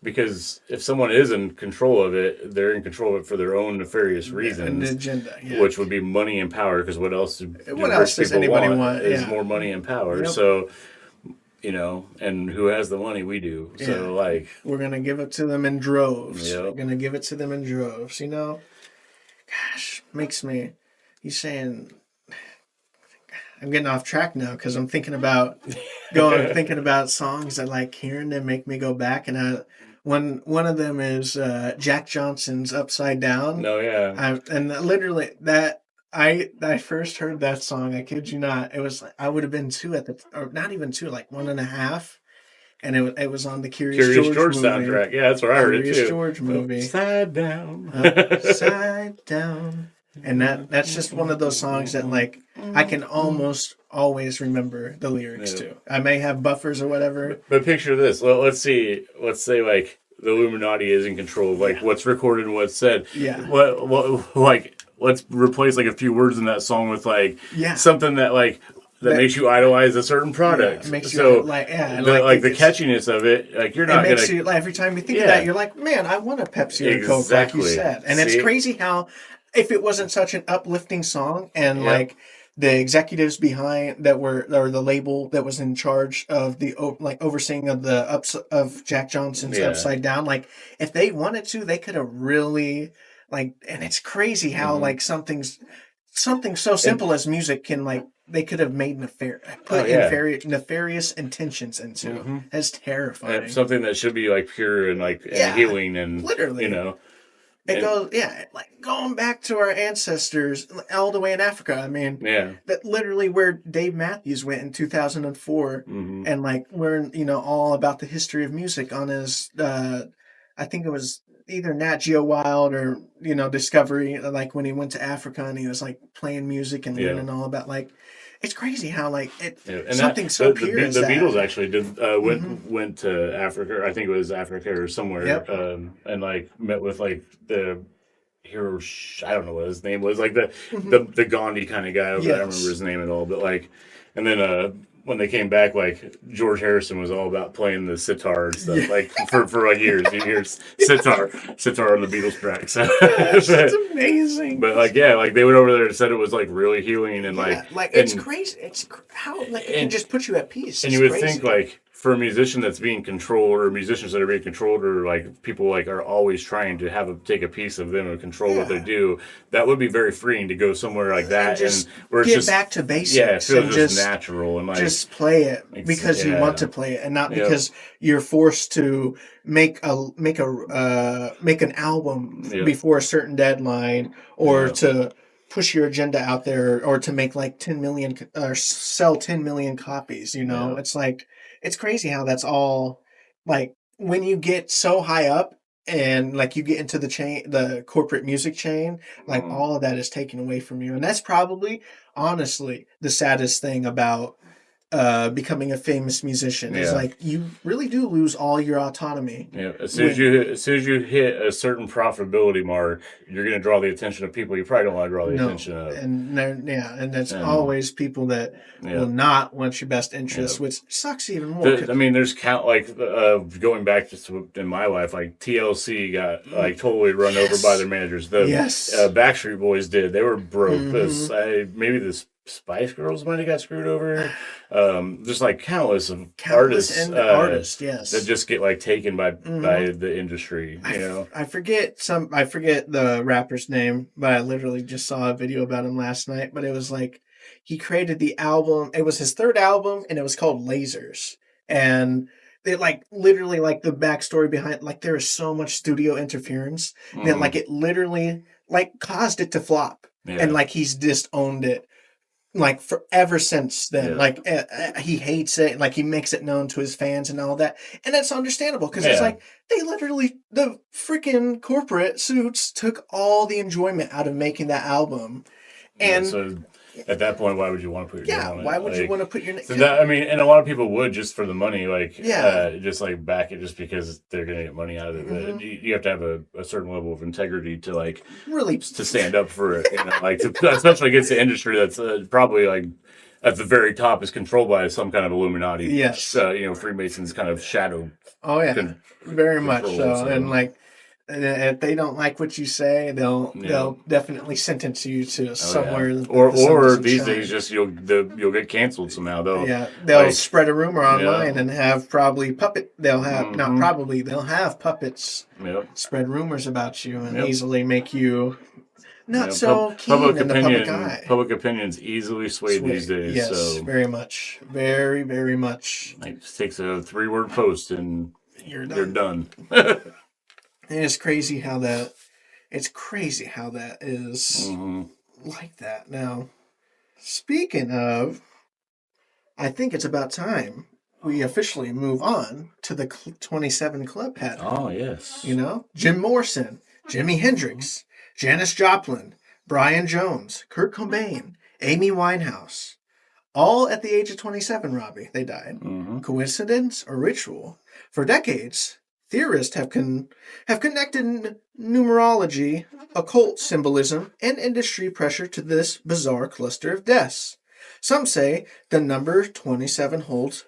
because if someone is in control of it, they're in control of it for their own nefarious reasons, an agenda, which would be money and power. Because what else does anybody want? Is more money and power. Yep. So, and who has the money? We do. So, like, we're gonna give it to them in droves. Yep. We're gonna give it to them in droves. Gosh, makes me. He's saying. I'm getting off track now because I'm thinking about songs I like hearing that make me go back, and one of them is Jack Johnson's "Upside Down." Oh yeah, and literally that I first heard that song. I kid you not, it was like I would have been 2 or not even 2, like 1.5, and it was on the Curious George soundtrack. Yeah, that's where I heard it too. Curious George movie. Upside down, upside down. And that's just one of those songs that like I can almost always remember the lyrics to. I may have buffers or whatever. But picture this. Well, let's say like the Illuminati is in control of like what's recorded and what's said. Yeah. What like let's replace like a few words in that song with like something that like that makes you idolize a certain product. Yeah, makes you like the catchiness of it. Like you're not makes you every time you think of that, you're like, man, I want a Pepsi or Coke, like you said. And it's crazy how. If it wasn't such an uplifting song and like the executives behind that were, or the label that was in charge of the like overseeing of the of Jack Johnson's Upside Down, like if they wanted to, they could have really like, and it's crazy how like something so simple as music can like, they could have made nefarious intentions into. That's terrifying. Something that should be like pure and like and healing and literally, It goes, like going back to our ancestors all the way in Africa. I mean, that literally where Dave Matthews went in 2004, and like we're all about the history of music on his. I think it was either Nat Geo Wild or Discovery. Like when he went to Africa and he was like playing music and learning all about like. It's crazy how like something so pure as the that. Beatles actually did went to Africa. I think it was Africa or somewhere, and like met with like the hero. I don't know what his name was, like the Gandhi kind of guy. I don't remember his name at all, but like, and then when they came back, like George Harrison was all about playing the sitar and stuff, like for like years. You hear sitar on the Beatles tracks. That's amazing. But like like they went over there and said it was like really healing and it's crazy. It's how like it can just put you at peace. And you would think like for a musician that's being controlled, or musicians that are being controlled, or like people like are always trying to take a piece of them and control what they do, that would be very freeing to go somewhere like that and where it's just back to basics. Yeah, it feels just natural and like just play it because you want to play it and not because you're forced to make an album before a certain deadline or to push your agenda out there or to make like 10 million or sell 10 million copies, Yeah. it's like it's crazy how that's all like when you get so high up and like you get into the corporate music chain, like Mhm. all of that is taken away from you, and that's probably honestly the saddest thing about becoming a famous musician is Yeah. like you really do lose all your autonomy. Yeah, When as soon as you hit a certain profitability mark, you're going to draw the attention of people you probably don't want to draw the No, attention of. and that's And always people that yeah, will not want your best yeah. interest, which sucks even more. I mean, there's count like going back to in my life, like TLC got like totally run over by their Yes, managers. The yes, Backstreet Boys did; they were broke. hmm Maybe the Spice Girls might have got screwed over. There's like countless of countless artists and artists. that Yes, just get like taken hmm by the industry. You know. I forget the rapper's name, but I literally just saw a video about him last night. But it was like he created the album. It was his third album, and it was called Lasers. And they like literally like the backstory behind like there is so much studio interference that like Hmm. it literally like caused it to flop, and Yeah. like he's disowned it like forever since then. Yeah. Like he hates it, like he makes it known to his fans and all that, and that's understandable because it's Yeah. like they literally the freaking corporate suits took all the enjoyment out of making that album, Yeah. and So at that point, why would you want to put your name yeah, on why it? would you Like, want to put your name? so that I mean, and a lot of people would just for the money, like Yeah, just like back it just because they're gonna get money out of it. hmm But you have to have a certain level of integrity to like really, to stand up for it, like especially against the industry that's probably like at the very top is controlled by some kind of Illuminati, yes, Freemasons kind of shadow oh yeah, con- very much control. so, and So like. And if they don't like what you say, yeah. they'll definitely sentence you to Oh yeah, somewhere that or the sun doesn't these days, shine. just you'll get canceled somehow. They'll Yeah, they'll like spread a rumor yeah, online and have probably they'll have not mm-hmm, probably they'll have puppets yep, spread rumors about you and yep. easily make you not Yeah, so keen in the public eye. public opinion's easily swayed these days. Yes, So very much. Very, very much. it just takes a 3-word post and You're you're done. done. And it's crazy how that is Hmm. like that. Now, speaking of, I think it's about time we officially move on to the 27 Club pattern. Oh yes. Jim Morrison, Jimi Hendrix, Janis Joplin, Brian Jones, Kurt Cobain, Amy Winehouse, all at the age of 27, Robbie, they died. Hmm. Coincidence or ritual? For decades, theorists have connected numerology, occult symbolism, and industry pressure to this bizarre cluster of deaths. Some say the number 27 holds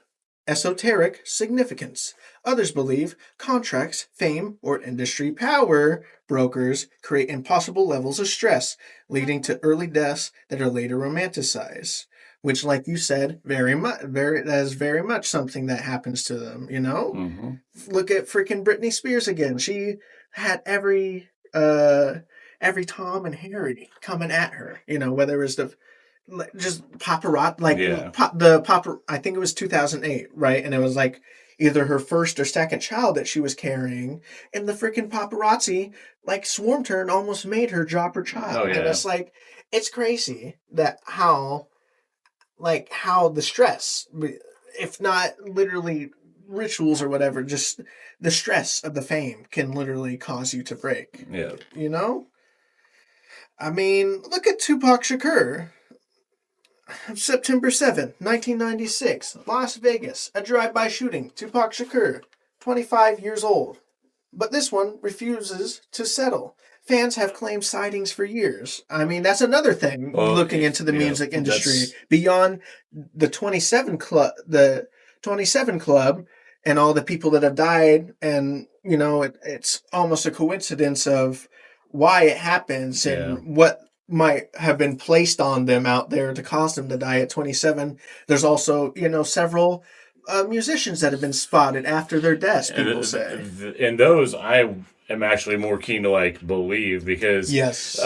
esoteric significance. Others believe contracts, fame, or industry power brokers create impossible levels of stress, leading to early deaths that are later romanticized. Which, like you said, that is very much something that happens to them. Hmm. Look at freaking Britney Spears again. She had every Tom and Harry coming at her. Whether it was just paparazzi, like Yeah. I think it was 2008, right? And it was like either her first or second child that she was carrying, and the freaking paparazzi like swarmed her and almost made her drop her child. Oh And yeah. it's like it's crazy that how the stress, if not literally rituals or whatever, just the stress of the fame can literally cause you to break. Yeah. I mean, look at Tupac Shakur. September 7th, 1996, Las Vegas, a drive-by shooting. Tupac Shakur, 25 years old. But this one refuses to settle. Fans have claimed sightings for years. I mean, that's another thing Well, looking into the yeah. music industry That's beyond the 27 club and all the people that have died, and it's almost a coincidence of why it happens yeah. and what might have been placed on them out there to cause them to die at 27. There's also, several musicians that have been spotted after their deaths, people say. And those I am actually more keen to like believe because Yes.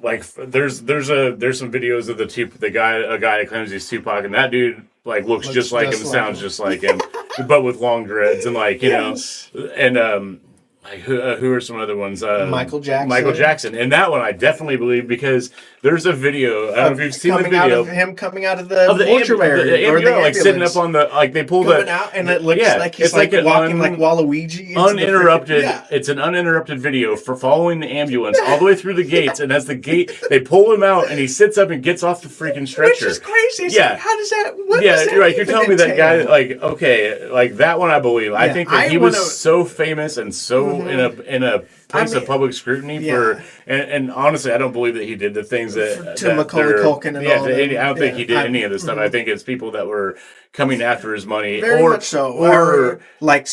like there's some videos of a guy that claims he's Tupac, and that dude like looks just like him, just like sounds him. just like him, but with long dreads and like Yes. and Like who are some other ones? Michael Jackson. Michael Jackson, and that one I definitely believe because there's a video. I don't know if you've seen the coming out video of him coming out of the the mortuary or the like sitting ambulance. up on the they pull Coming the out, and it looks like he's it's like an walking like Waluigi. Into uninterrupted. The It's an uninterrupted video for following the ambulance all the way through the gates, and as the gate they pull him out, and he sits up and gets off the freaking stretcher. Which is crazy. It's Yeah. like, how does that? What Yeah, does that you're right. You're even telling me that guy, entail? like, okay, like that one I believe. I Yeah, think that I he was wanna- so famous and so in a place I mean, of public scrutiny yeah. and honestly, I don't believe that he did the things that To Macaulay Culkin and all I them. don't think Yeah, he did any of this stuff. I think it's people that were coming after his money, Very or much so. or like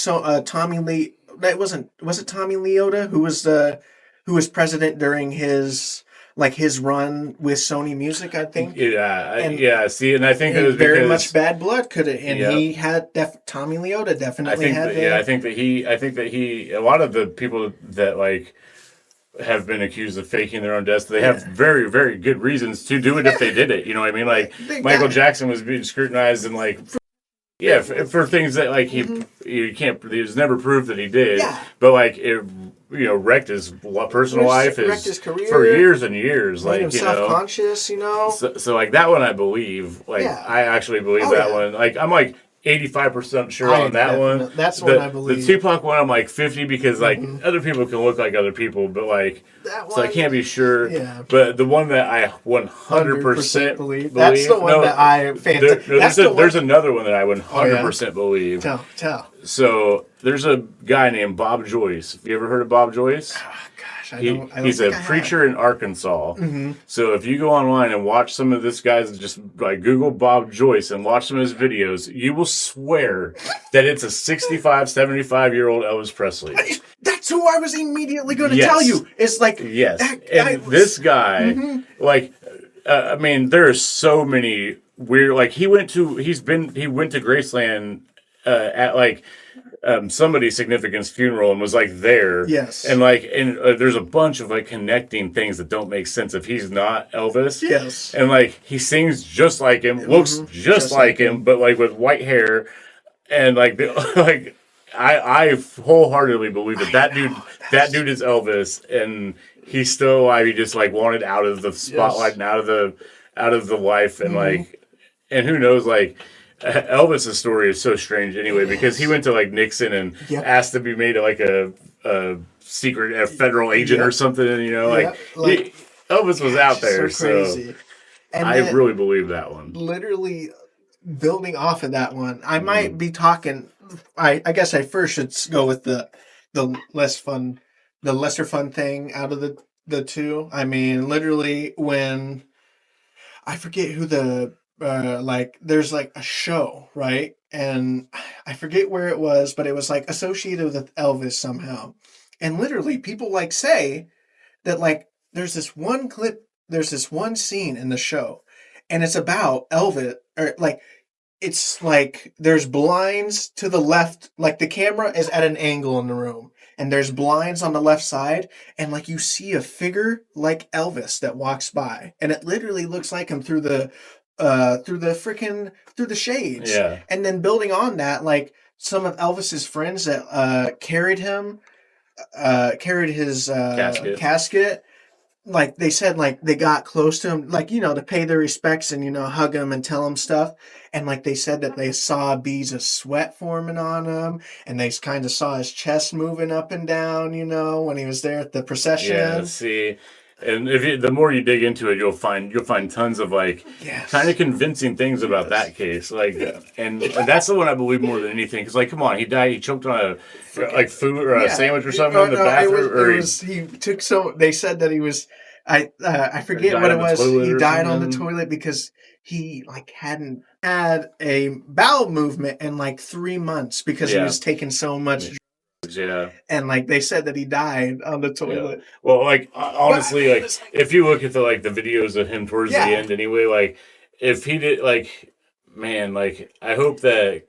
Tommy Lee. That was it. Tommy Leota who was president during his run with Sony Music. I think. yeah. See, and I think it was very because, much bad blood could have, and Yep. he had Tommy Leota I definitely think had. I think that he a lot of the people that like have been accused of faking their own deaths. They have very, very good reasons to do it if they did it. You know what I mean? Like Michael Jackson was being scrutinized and like, for things that like you can't. It was never proved that he did. Yeah. But like it, wrecked his personal life, wrecked his career for years and years. Made Like him self-conscious, So like that one, I believe. Like Yeah. I actually believe Oh, that yeah. one. Like I'm like 85% sure I on that one. definitely- that's one I believe. The Tupac one, I'm like 50 because like other people can look like other people, but like That so I one- can't be sure. Yeah. But the one that I 100% believe. That's the one that I there's another one that I 100% believe. Tell. So there's a guy named Bob Joyce. Have you ever heard of Bob Joyce? Gosh, He's a preacher in Arkansas. So if you go online and watch some of this guy's, just like Google Bob Joyce and watch some of his videos, you will swear that it's a 65, 75-year-old Elvis Presley. That's who I was immediately going to Yes. tell you. It's like Yes. that And guy was- this guy, like, I mean, there are so many weird, like, he went to Graceland at like somebody's significance funeral and was like there. Yes. And like, there's a bunch of like connecting things that don't make sense if he's not Elvis. Yes. And like, he sings just like him, looks just like him, but like with white hair. And like, like, I wholeheartedly believe that dude is Elvis, and he's still alive. He just like wanted out of the spotlight and out of the life, and like, and who knows, like, Elvis's story is so strange anyway, because he went to like Nixon and asked to be made like a secret federal agent or something, and Elvis was out there, so crazy. And I then, really believe that one. literally building off of that one, I might be talking. I guess I first should go with the lesser fun thing out of the two. I mean, literally when I forget who the there's like a show, right? And I forget where it was, but it was like associated with Elvis somehow. And literally people like say that like there's this one scene in the show, and it's about Elvis, or like it's like there's blinds to the left, like the camera is at an angle in the room, and there's blinds on the left side, and like you see a figure like Elvis that walks by, and it literally looks like him through the shades. Yeah. And then building on that, like some of Elvis's friends that carried his casket. Like they said, like they got close to him, like, to pay their respects and, hug him and tell him stuff. And like they said that they saw beads of sweat forming on him, and they kind of saw his chest moving up and down, when he was there at the procession. Yeah, see, and the more you dig into it, you'll find tons of like kind of convincing things about that case, like, and that's the one I believe more than anything, because like, come on, he died, he choked on a food or a sandwich or something in the bathroom, he took so. They said that he was. I forget what it was. He died on the toilet because he like hadn't had a bowel movement in like 3 months because he was taking so much. Yeah. And like they said that he died on the toilet. Yeah. Well, like honestly, like if you look at the videos of him towards the end, anyway, like if he did, like, man, like I hope that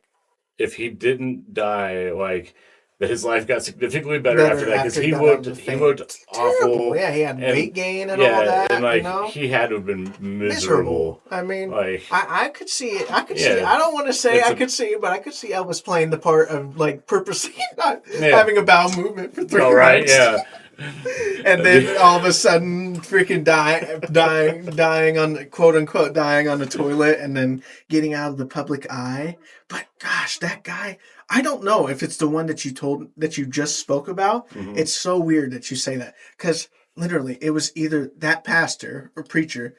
if he didn't die, like that his life got significantly better after that because he looked awful. Terrible. Yeah, he had weight gain and all that. And like you know? he had to have been miserable. I mean, like I could see it. I could see it. I don't want to say I could see it, but I could see Elvis playing the part of like purposely not having a bowel movement for 3 months. Yeah. And then all of a sudden, freaking dying on quote unquote dying on the toilet, and then getting out of the public eye. But gosh, that guy. I don't know if it's the one that you just spoke about. Mm-hmm. It's so weird that you say that because literally it was either that pastor or preacher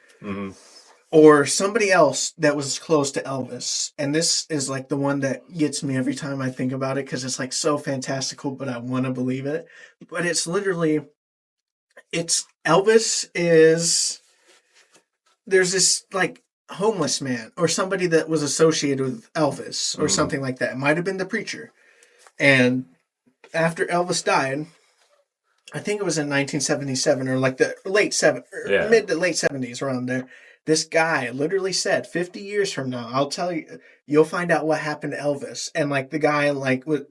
or somebody else that was close to Elvis. And this is like the one that gets me every time I think about it because it's like so fantastical, but I want to believe it. But it's literally, Elvis is, there's this like homeless man or somebody that was associated with Elvis or something like that. It might have been the preacher. And after Elvis died, I think it was in 1977 or like the mid to late 70s around there. This guy literally said 50 years from now, I'll tell you, you'll find out what happened to Elvis. And like the guy like would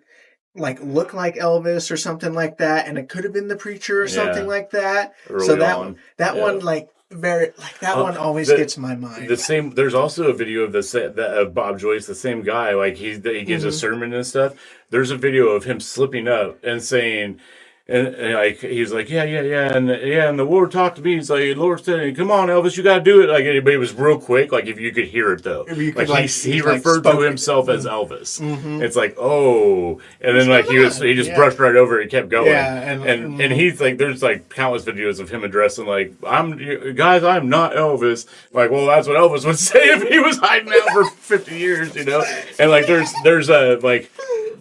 like look like Elvis or something like that. And it could have been the preacher or something like that. Early so on. that one like very like that one always gets my mind. The same. There's also a video of Bob Joyce, the same guy. Like he gives a sermon and stuff. There's a video of him slipping up and saying, and like he's like, and the Lord talked to me. He's like, the Lord said, "Come on, Elvis, you got to do it." Like, but it was real quick. Like if you could hear it though, he referred to himself as Elvis. It's like, oh, and then like he just brushed right over it and kept going. Yeah, and he's like, there's like countless videos of him addressing like, I'm not Elvis. Like, well, that's what Elvis would say if he was hiding out for 50 years, you know. And like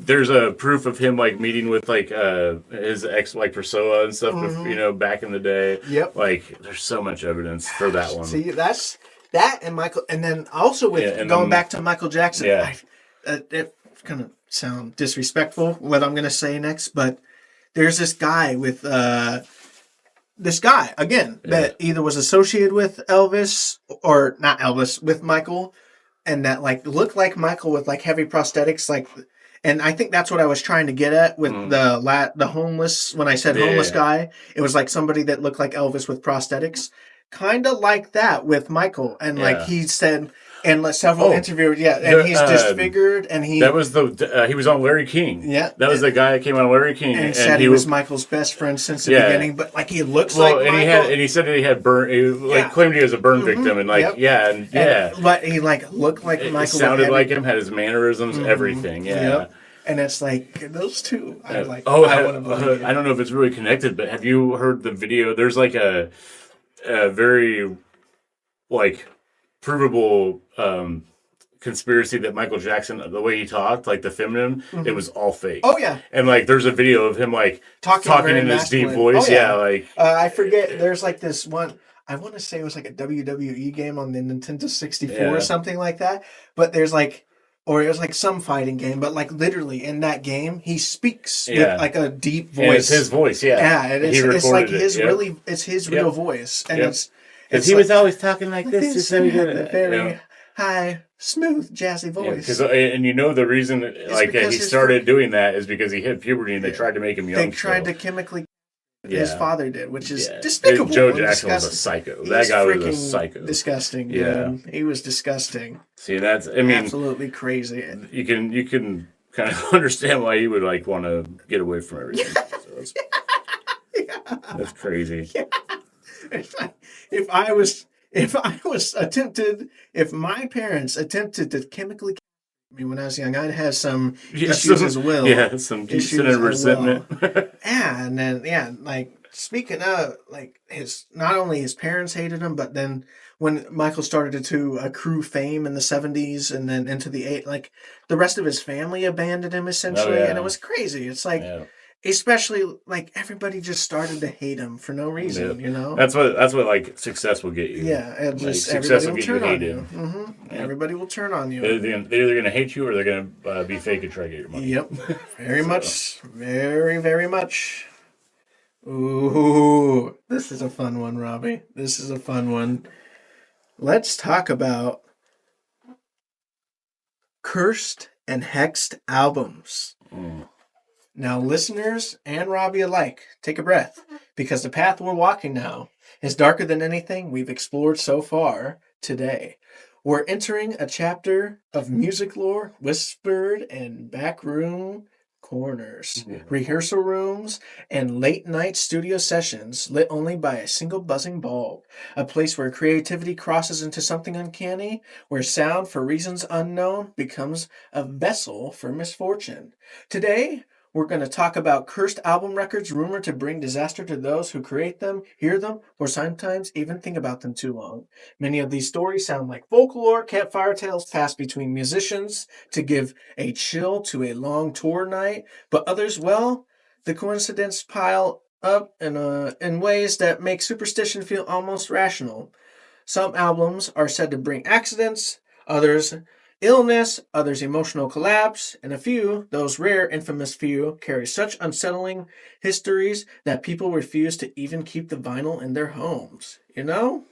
there's a proof of him like meeting with like his ex like Priscilla and stuff, you know, back in the day. Yep. Like there's so much evidence for that one. See, that's that and Michael, and then also with back to Michael Jackson. Yeah. It's gonna sound disrespectful what I'm gonna say next, but there's this guy with that either was associated with Elvis or not Elvis with Michael, and that like looked like Michael with like heavy prosthetics, like. And I think that's what I was trying to get at with the homeless. When I said homeless guy, it was like somebody that looked like Elvis with prosthetics, kind of like that with Michael. And like he said in several interviews, and he's disfigured, and that was he was on Larry King. Yeah, that was the guy that came on Larry King, and said he was Michael's best friend since the beginning. But like he looks like Michael, he said that he had burn. He claimed he was a burn victim, and like but he like looked like Michael. Sounded like him, had his mannerisms, everything. Yeah. Yep. And it's like those two. I like. I don't know if it's really connected, but have you heard the video? There's like a very like provable conspiracy that Michael Jackson, the way he talked, like the feminine, it was all fake. Oh yeah. And like there's a video of him like talking in his deep voice. Oh, yeah. Like I forget. There's like this one. I want to say it was like a WWE game on the Nintendo 64 or something like that. But there's like. Or it was like some fighting game, but like literally in that game, he speaks with like a deep voice. And it's his voice, Yeah, and it's like his it's his real voice, and it's he was always talking like this. Very high, smooth, jazzy voice. And you know the reason like he started doing that is because he hit puberty and they tried to make him young. They tried to chemically. His father did, which is despicable. Joe Jackson was a psycho. That guy was a psycho. Disgusting. Yeah, he was disgusting. See, absolutely crazy. You can kind of understand why you would like want to get away from everything. That's crazy. Yeah. If my parents attempted to chemically me when I was young, I'd have some issues as well. Yeah, some decent resentment. And then like speaking of like not only his parents hated him, but then when Michael started to accrue fame in the 70s and then into the 80s, like the rest of his family abandoned him essentially, and it was crazy. It's like especially like everybody just started to hate him for no reason, you know. That's what like success will get you. Yeah, and just success will get you hated. Everybody will turn on you. They're either going to hate you or they're going to be fake and try to get your money. Yep, very much, very very much. Ooh, this is a fun one, Robbie. This is a fun one. Let's talk about cursed and hexed albums. Now, listeners and Robbie alike, take a breath, because the path we're walking now is darker than anything we've explored so far today. We're entering a chapter of music lore whispered in backroom corners, rehearsal rooms, and late night studio sessions lit only by a single buzzing bulb. A place where creativity crosses into something uncanny, where sound, for reasons unknown, becomes a vessel for misfortune. Today, we're going to talk about cursed album records rumored to bring disaster to those who create them, hear them, or sometimes even think about them too long. Many of these stories sound like folklore, campfire tales passed between musicians to give a chill to a long tour night, but others, well, the coincidence pile up in ways that make superstition feel almost rational. Some albums are said to bring accidents, others illness, others emotional collapse, and a few, those rare infamous few, carry such unsettling histories that people refuse to even keep the vinyl in their homes. You know?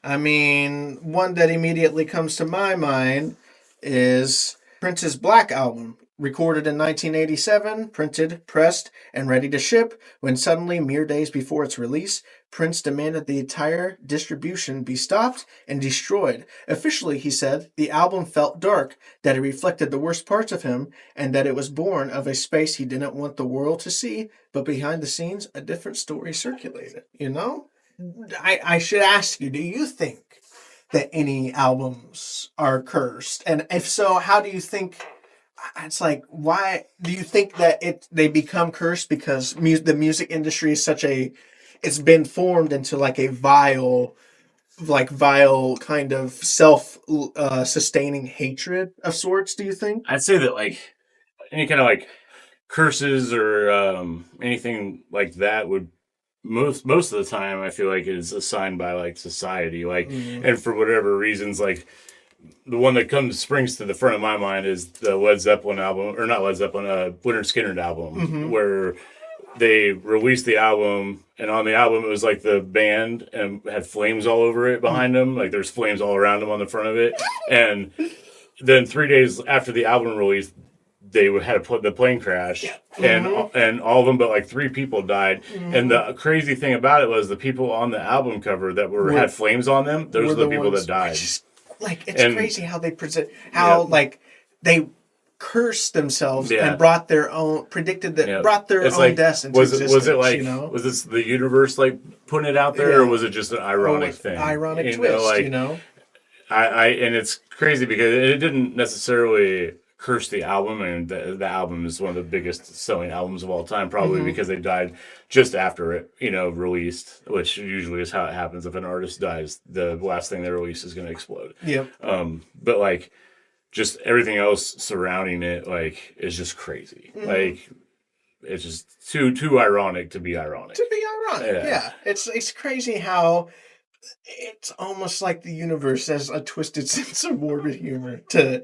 I mean, one that immediately comes to my mind is Prince's Black Album, recorded in 1987, printed, pressed, and ready to ship, when suddenly, mere days before its release, Prince demanded the entire distribution be stopped and destroyed. Officially, he said, the album felt dark, that it reflected the worst parts of him, and that it was born of a space he didn't want the world to see, but behind the scenes, a different story circulated. You know? I should ask you, do you think that any albums are cursed? And if so, how do you think it's like, why do you think that they become cursed because the music industry is such a it's been formed into like a vile kind of self sustaining hatred of sorts, do you think? I'd say that like any kind of like curses or anything like that would most of the time I feel like is assigned by like society, like, and for whatever reasons, like the one that springs to the front of my mind is the Led Zeppelin album, or not Led Zeppelin, Leonard Skinner album, where they released the album, and on the album it was like the band and had flames all over it behind them, like there's flames all around them on the front of it, and then 3 days after the album release, they had the plane crash, and all of them but like 3 people died. And the crazy thing about it was the people on the album cover that had flames on them, those are the people that died. It's crazy how they present like they cursed themselves and brought their own brought their own like, deaths into existence. Was it like, you know? was this the universe like putting it out there, or was it just an ironic thing? Ironic twist, you know. I and it's crazy because it didn't necessarily curse the album, and the album is one of the biggest selling albums of all time, probably because they died just after it, released, which usually is how it happens. If an artist dies, the last thing they release is going to explode. Yep. But like, just everything else surrounding it, like, is just crazy. Like, it's just too ironic to be ironic. Yeah. It's crazy how it's almost like the universe has a twisted sense of morbid humor to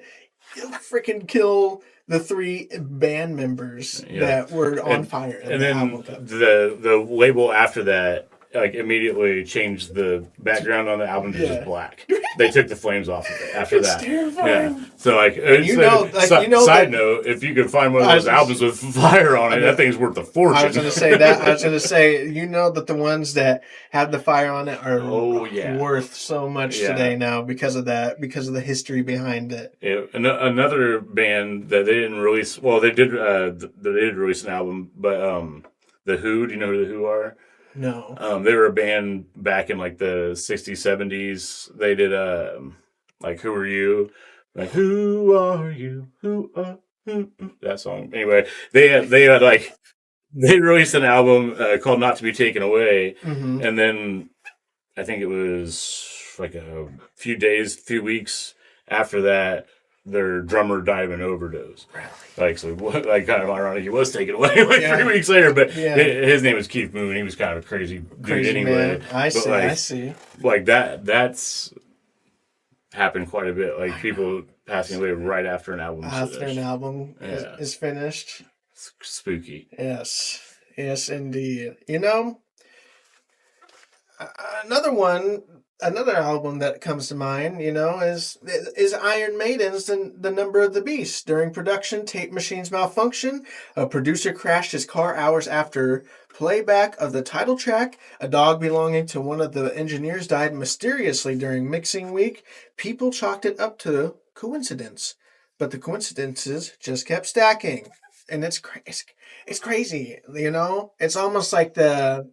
freaking kill the 3 band members that were on fire. And then the label after that, like, immediately changed the background on the album to just black. They took the flames off of it after that. Terrifying. Yeah. So like, side note, if you could find one of those albums with fire on it, that thing's worth a fortune. I was going to say that. I was going to say, that the ones that have the fire on it are worth so much today now because of that, because of the history behind it. Yeah. Another band that they didn't release. Well, they did release an album, but the Who. Do you know who the Who are? No. They were a band back in like the 60s, 70s. They did like Who Are You? Like, who are you? Who are you? That song. Anyway, they had like, they released an album called Not to Be Taken Away, and then I think it was like a few weeks after that, their drummer died of an overdose. Really? Like, so, like, kind of ironic, he was taken away like 3 weeks later, but his name was Keith Moon. He was kind of a crazy dude anyway. Man. I see. Like, that's happened quite a bit. Like, people passing away right after an album is finished. It's spooky. Yes, indeed. Another one another album that comes to mind, is Iron Maiden's The Number of the Beast. During production, tape machines malfunction. A producer crashed his car hours after playback of the title track. A dog belonging to one of the engineers died mysteriously during mixing week. People chalked it up to coincidence, but the coincidences just kept stacking. And it's crazy, It's almost like the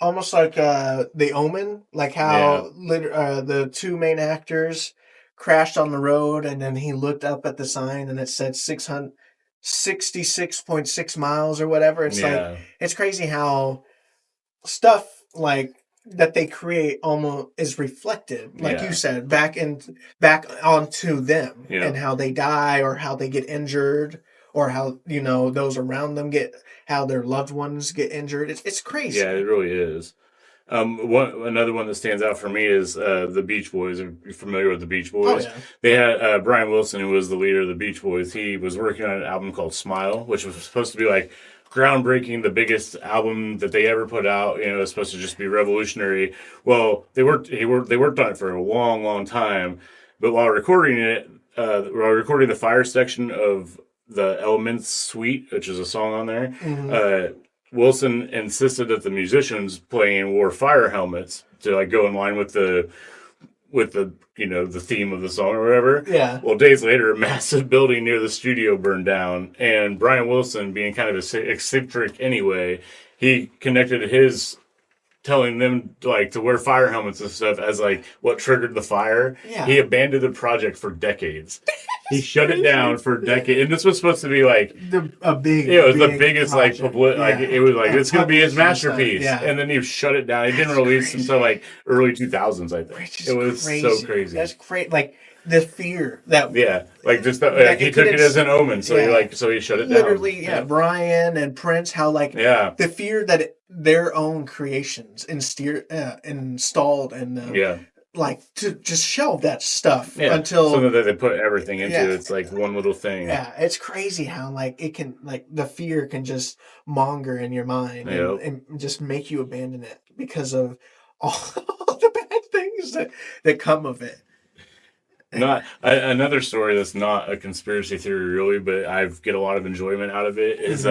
Omen, like Yeah. how the two main actors crashed on the road, and then he looked up at the sign and it said 666.6 miles or whatever. It's like Yeah. it's crazy how stuff like that they create almost is reflected, like Yeah. you said, back onto them, Yeah. and how they die or how they get injured, or how those around them how their loved ones get injured. It's crazy. Yeah, it really is. Another one that stands out for me is the Beach Boys. Are you familiar with the Beach Boys? Oh, yeah. They had Brian Wilson, who was the leader of the Beach Boys. He was working on an album called Smile, which was supposed to be like groundbreaking, the biggest album that they ever put out. It was supposed to just be revolutionary. Well, they worked on it for a long, long time. But while recording the fire section of the Elements Suite, which is a song on there, Wilson insisted that the musicians playing wore fire helmets to like go in line with the the theme of the song or whatever. Yeah. Well, days later, a massive building near the studio burned down, and Brian Wilson, being kind of eccentric anyway, he connected his telling them like to wear fire helmets and stuff as like what triggered the fire. Yeah. He abandoned the project for decades. He shut it down for decades, and this was supposed to be like it was the biggest project. it was like it's gonna be his masterpiece. Yeah. And then he shut it down. He didn't release until like early 2000s, I think. Which is It was so crazy. That's great. Like the fear that like just that he it took could it as an omen, so yeah. he shut it literally, down. Brian and Prince, how like the fear that their own creations installed and like to just shelve that stuff until so that they put everything into it. It's like one little thing. Yeah, it's crazy how like it can like the fear can just monger in your mind and just make you abandon it because of all the bad things that come of it. Another story that's not a conspiracy theory really, but I get a lot of enjoyment out of it is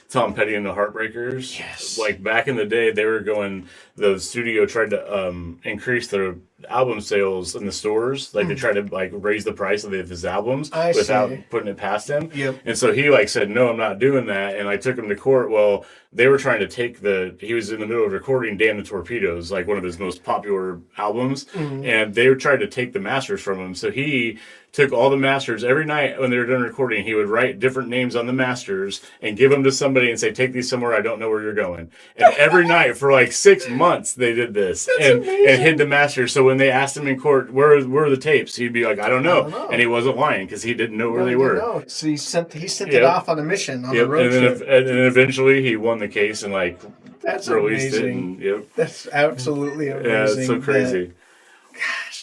Tom Petty and the Heartbreakers. Yes. Like back in the day, the studio tried to increase their album sales in the stores. Like they tried to like raise the price of his albums without putting it past him. Yep. And so he like said, no, I'm not doing that. And I took him to court. Well, they were trying to he was in the middle of recording Damn the Torpedoes, like one of his most popular albums. And they were trying to take the masters from him. So he took all the masters every night when they were done recording. He would write different names on the masters and give them to somebody and say, take these somewhere. I don't know where you're going. And every night for like 6 months, they did this and hid the masters. So when they asked him in court, where are the tapes? He'd be like, I don't know. And he wasn't lying because he didn't know where they were. No. So he sent it off on a mission on a road trip. And then eventually he won the case and like That's released amazing. it. And, That's absolutely amazing. Yeah, it's so crazy.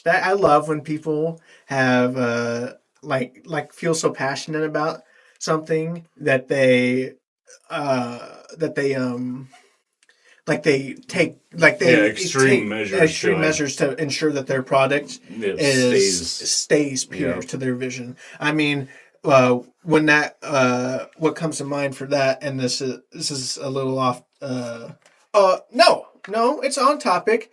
I love when people have feel so passionate about something that they extreme measures to ensure that their product stays pure to their vision. I mean, when what comes to mind for that, and this is a little off. No, it's on topic.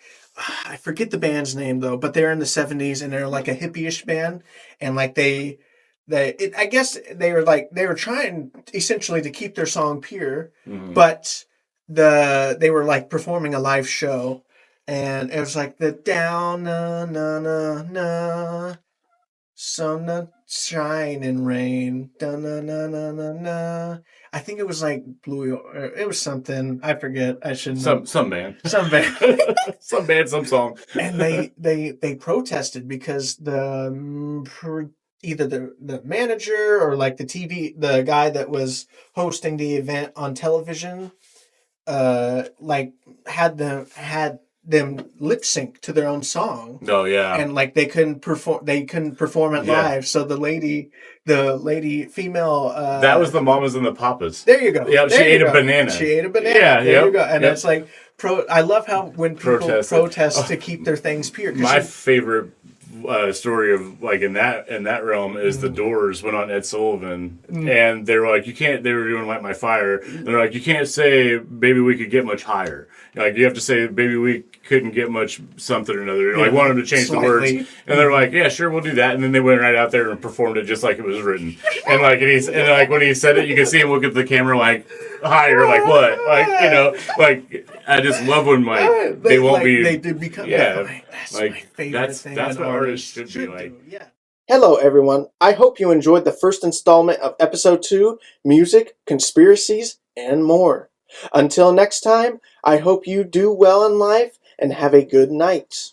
I forget the band's name though, but they're in the 70s and they're like a hippie-ish band, and like I guess they were trying essentially to keep their song pure, but they were like performing a live show, and it was like the down na na na na sun shine and rain da na na na na na. I think it was like Blue. It was something I forget. I should know. Some band, some some song. And they protested because either the manager or like the guy that was hosting the event on television, like had them lip sync to their own song. Oh yeah. And like they couldn't perform it live. So the lady female that was the Mamas and the Papas. There you go. Yeah, she ate a banana. She ate a banana. Yeah, there you go. And it's like I love how when people protest to keep their things pure. My favorite story of like in that realm is the Doors went on Ed Sullivan and they were like, they were doing Light My Fire, and they're like, you can't say Baby We Could Get Much Higher. Like you have to say Baby We Couldn't Get Much something or another. Like wanted them to change the words, and they're like, yeah, sure, we'll do that. And then they went right out there and performed it just like it was written. And like when he said it, you could see him look at the camera like higher, like what, like I just love when they won't be. They did become that's like my favorite thing. That's what artists should be like. Yeah. Hello, everyone. I hope you enjoyed the first installment of Episode 2, Music, Conspiracies, and More. Until next time, I hope you do well in life and have a good night.